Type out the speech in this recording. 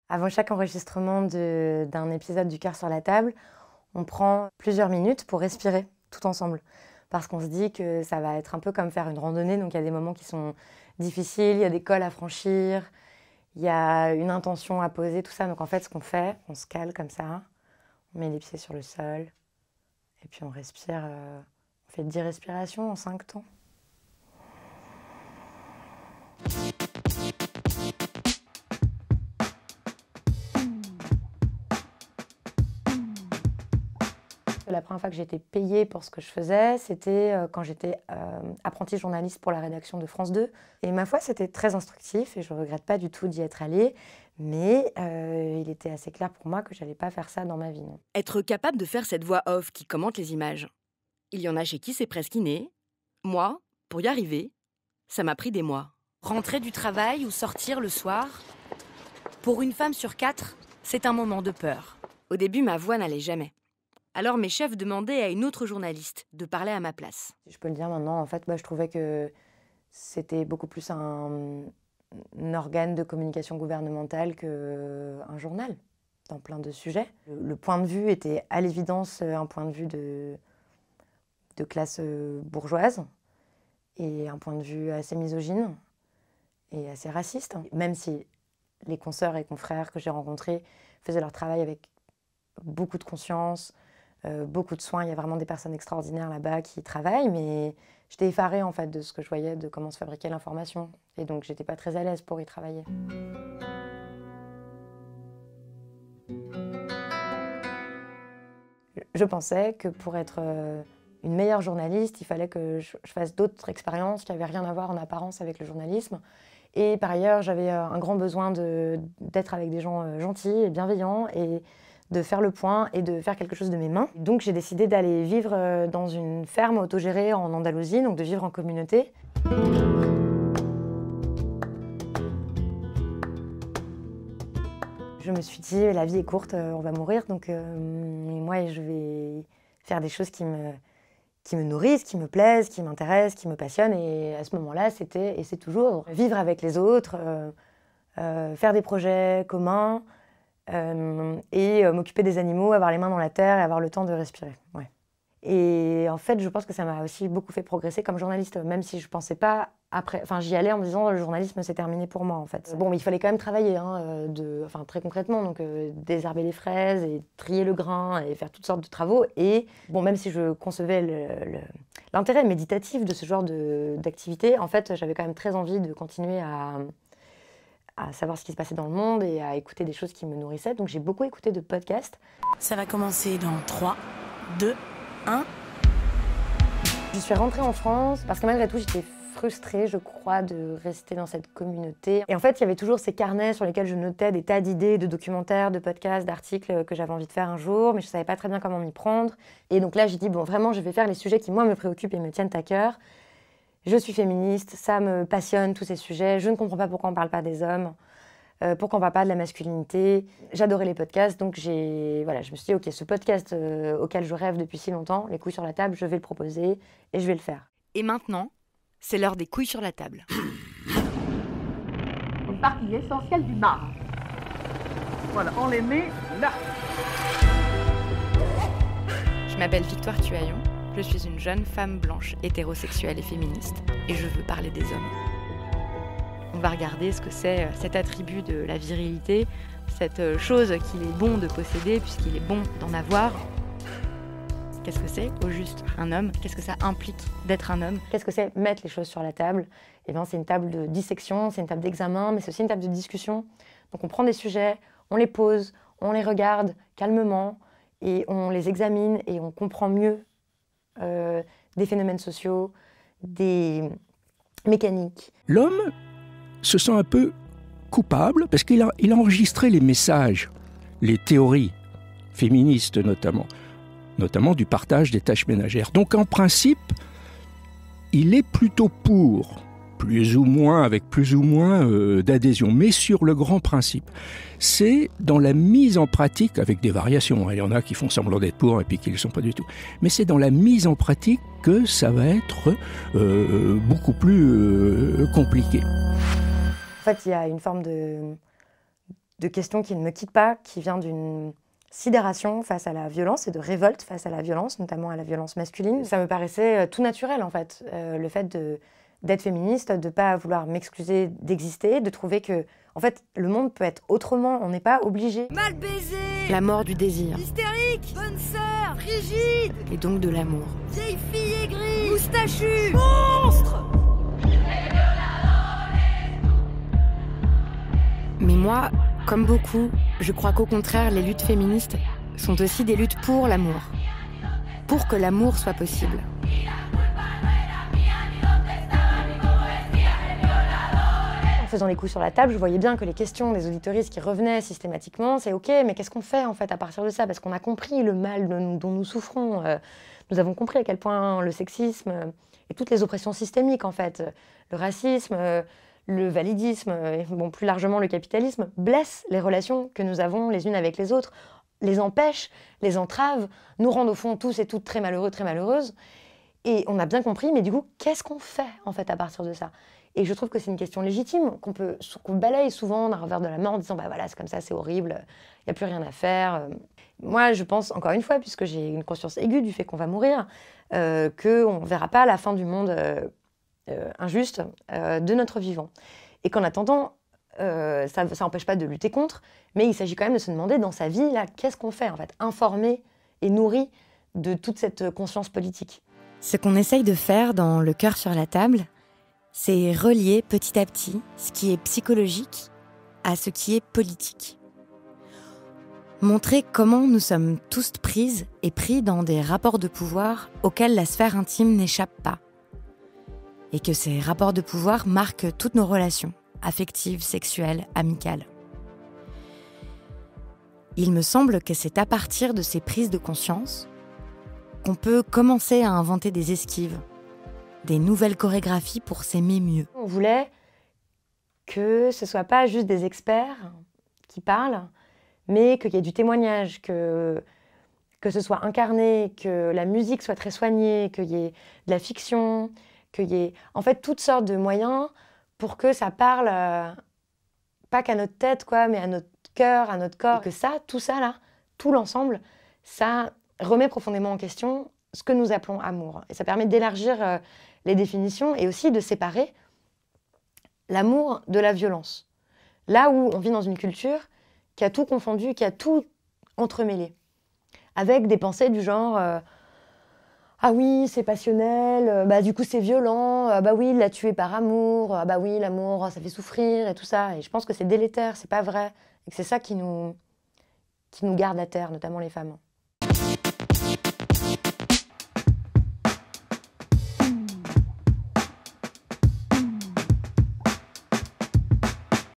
Avant chaque enregistrement d'un épisode du Cœur sur la table, on prend plusieurs minutes pour respirer tout ensemble. Parce qu'on se dit que ça va être un peu comme faire une randonnée, donc il y a des moments qui sont difficiles, il y a des cols à franchir, il y a une intention à poser, tout ça. Donc en fait, ce qu'on fait, on se cale comme ça, on met les pieds sur le sol, et puis on respire, on fait 10 respirations en 5 temps. La première fois que j'ai été payée pour ce que je faisais, c'était quand j'étais apprentie journaliste pour la rédaction de France 2. Et ma foi, c'était très instructif et je ne regrette pas du tout d'y être allée. Mais il était assez clair pour moi que je n'allais pas faire ça dans ma vie. Non. Être capable de faire cette voix off qui commente les images. Il y en a chez qui c'est presque inné. Moi, pour y arriver, ça m'a pris des mois. Rentrer du travail ou sortir le soir, pour une femme sur 4, c'est un moment de peur. Au début, ma voix n'allait jamais. Alors mes chefs demandaient à une autre journaliste de parler à ma place. Je peux le dire maintenant, en fait, je trouvais que c'était beaucoup plus un organe de communication gouvernementale qu'un journal, dans plein de sujets. Le point de vue était à l'évidence un point de vue de classe bourgeoise et un point de vue assez misogyne et assez raciste. Même si les consoeurs et confrères que j'ai rencontrés faisaient leur travail avec beaucoup de conscience, beaucoup de soins, il y a vraiment des personnes extraordinaires là-bas qui travaillent, mais j'étais effarée en fait de ce que je voyais, de comment se fabriquait l'information. Et donc j'étais pas très à l'aise pour y travailler. Je pensais que pour être une meilleure journaliste, il fallait que je fasse d'autres expériences qui n'avaient rien à voir en apparence avec le journalisme. Et par ailleurs, j'avais un grand besoin d'être avec des gens gentils et bienveillants et de faire le point et de faire quelque chose de mes mains. Donc j'ai décidé d'aller vivre dans une ferme autogérée en Andalousie, donc de vivre en communauté. Je me suis dit, la vie est courte, on va mourir, donc moi je vais faire des choses qui me nourrissent, qui me plaisent, qui m'intéressent, qui me passionnent. Et à ce moment-là, c'était, et c'est toujours, vivre avec les autres, faire des projets communs, et m'occuper des animaux, avoir les mains dans la terre et avoir le temps de respirer. Ouais. Et en fait, je pense que ça m'a aussi beaucoup fait progresser comme journaliste, même si je pensais pas après. Enfin, j'y allais en me disant le journalisme c'est terminé pour moi en fait. Bon, mais il fallait quand même travailler, très concrètement, donc désherber les fraises et trier le grain et faire toutes sortes de travaux. Et bon, même si je concevais l'intérêt méditatif de ce genre d'activité, en fait, j'avais quand même très envie de continuer à savoir ce qui se passait dans le monde et à écouter des choses qui me nourrissaient. Donc j'ai beaucoup écouté de podcasts. Ça va commencer dans 3, 2, 1. Je suis rentrée en France parce que malgré tout, j'étais frustrée, je crois, de rester dans cette communauté. Et en fait, il y avait toujours ces carnets sur lesquels je notais des tas d'idées, de documentaires, de podcasts, d'articles que j'avais envie de faire un jour, mais je ne savais pas très bien comment m'y prendre. Et donc là, j'ai dit, bon, vraiment, je vais faire les sujets qui, moi, me préoccupent et me tiennent à cœur. Je suis féministe, ça me passionne, tous ces sujets. Je ne comprends pas pourquoi on ne parle pas des hommes, pourquoi on ne parle pas de la masculinité. J'adorais les podcasts, donc je me suis dit, OK, ce podcast auquel je rêve depuis si longtemps, les couilles sur la table, je vais le proposer et je vais le faire. Et maintenant, c'est l'heure des couilles sur la table. Une partie essentielle du marbre. Voilà, on les met là. Je m'appelle Victoire Tuaillon. Je suis une jeune femme blanche, hétérosexuelle et féministe, et je veux parler des hommes. On va regarder ce que c'est cet attribut de la virilité, cette chose qu'il est bon de posséder puisqu'il est bon d'en avoir. Qu'est-ce que c'est, au juste, un homme? Qu'est-ce que ça implique d'être un homme? Qu'est-ce que c'est mettre les choses sur la table? Eh bien, c'est une table de dissection, c'est une table d'examen, mais c'est aussi une table de discussion. Donc on prend des sujets, on les pose, on les regarde calmement, et on les examine, et on comprend mieux des phénomènes sociaux, des mécaniques. L'homme se sent un peu coupable parce qu'il a enregistré les messages, les théories féministes notamment du partage des tâches ménagères. Donc en principe, il est plutôt pour, avec plus ou moins d'adhésion, mais sur le grand principe. C'est dans la mise en pratique, avec des variations, il y en a qui font semblant d'être pour et puis qui ne le sont pas du tout, mais c'est dans la mise en pratique que ça va être beaucoup plus compliqué. En fait, il y a une forme de question qui ne me quitte pas, qui vient d'une sidération face à la violence et de révolte face à la violence, notamment à la violence masculine. Ça me paraissait tout naturel, en fait, le fait d'être féministe, de ne pas vouloir m'excuser d'exister, de trouver que, en fait, le monde peut être autrement, on n'est pas obligé. Mal baisé, La mort du désir, hystérique, bonne sœur, rigide, et donc de l'amour. vieille fille aigrie, moustachu, monstre. Mais moi, comme beaucoup, je crois qu'au contraire, les luttes féministes sont aussi des luttes pour l'amour. Pour que l'amour soit possible. En faisant les coups sur la table, je voyais bien que les questions des auditoristes qui revenaient systématiquement, c'est OK, mais qu'est-ce qu'on fait en fait à partir de ça? Parce qu'on a compris le mal dont nous souffrons. Nous avons compris à quel point le sexisme et toutes les oppressions systémiques, en fait, le racisme, le validisme et bon, plus largement le capitalisme, blessent les relations que nous avons les unes avec les autres, les empêchent, les entravent, nous rendent au fond tous et toutes très malheureux, très malheureuses. Et on a bien compris, mais du coup, qu'est-ce qu'on fait en fait à partir de ça? Et je trouve que c'est une question légitime, qu'on balaye souvent d'un revers de la main en disant bah voilà, c'est comme ça, c'est horrible, il n'y a plus rien à faire. Moi, je pense, encore une fois, puisque j'ai une conscience aiguë du fait qu'on va mourir, qu'on ne verra pas la fin du monde injuste de notre vivant. Et qu'en attendant, ça n'empêche pas de lutter contre, mais il s'agit quand même de se demander dans sa vie, là, qu'est-ce qu'on fait en fait, informé et nourri de toute cette conscience politique. Ce qu'on essaye de faire dans Le cœur sur la table, c'est relier petit à petit ce qui est psychologique à ce qui est politique. Montrer comment nous sommes tous prises et pris dans des rapports de pouvoir auxquels la sphère intime n'échappe pas. Et que ces rapports de pouvoir marquent toutes nos relations, affectives, sexuelles, amicales. Il me semble que c'est à partir de ces prises de conscience qu'on peut commencer à inventer des esquives, des nouvelles chorégraphies pour s'aimer mieux. On voulait que ce ne soit pas juste des experts qui parlent, mais qu'il y ait du témoignage, que ce soit incarné, que la musique soit très soignée, qu'il y ait de la fiction, qu'il y ait en fait toutes sortes de moyens pour que ça parle pas qu'à notre tête, quoi, mais à notre cœur, à notre corps. Et que ça, tout ça là, tout l'ensemble, ça remet profondément en question ce que nous appelons amour. Et ça permet d'élargir les définitions et aussi de séparer l'amour de la violence. Là où on vit dans une culture qui a tout confondu, qui a tout entremêlé, avec des pensées du genre ah oui, c'est passionnel, bah du coup c'est violent, bah oui, il l'a tué par amour, bah oui, l'amour, ça fait souffrir et tout ça. Et je pense que c'est délétère, c'est pas vrai. Et que c'est ça qui nous garde à terre, notamment les femmes.